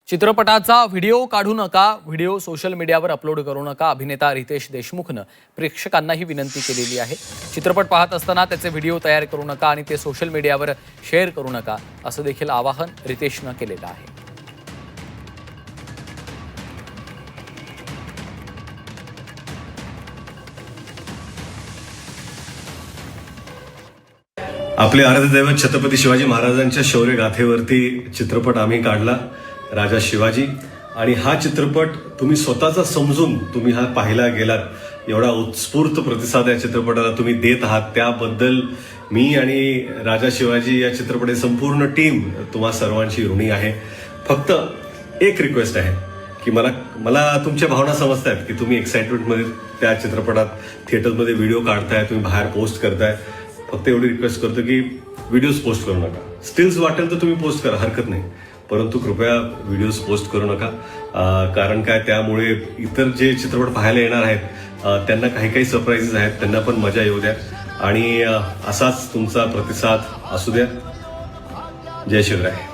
चित्रपटाचा व्हिडिओ काढू नका, व्हिडिओ सोशल मीडियावर अपलोड करू नका, अभिनेता रितेश देशमुखनं प्रेक्षकांना ही विनंती केलेली आहे। चित्रपट पाहत असताना त्याचे व्हिडिओ तयार करू नका आणि ते सोशल मीडियावर शेअर करू नका, असं देखील आवाहन रितेशनं केलेलं आहे। आपले आराध्यदैवत छत्रपती शिवाजी महाराजांच्या शौर्य गाथेवरती चित्रपट आम्ही काढला, राजा शिवाजी। आणि हा चित्रपट तुम्ही स्वतःचा समजून तुम्ही हा पाहायला गेलात, एवढा उत्स्फूर्त प्रतिसाद या चित्रपटाला तुम्ही देत आहात, त्याबद्दल मी आणि राजा शिवाजी या चित्रपटाची संपूर्ण टीम तुम्हा सर्वांची ऋणी आहे। फक्त एक रिक्वेस्ट आहे की मला तुमच्या भावना समजतायत की तुम्ही एक्साइटमेंटमध्ये त्या चित्रपटात थिएटरमध्ये व्हिडिओ काढताय, तुम्ही बाहेर पोस्ट करताय। फक्त एवढी रिक्वेस्ट करतो की व्हिडिओज पोस्ट करू नका। स्टिल्स वाटेल तर तुम्ही पोस्ट करा, हरकत नाही, परंतु कृपया व्हिडिओज पोस्ट करू नका। कारण काय, त्यामुळे इतर जे चित्रपट पाहायला येणार आहेत त्यांना काही सरप्राईजेस आहेत, त्यांना पण मजा येऊ द्या आणि असाच तुमचा प्रतिसाद असू द्या। जय शिवराय।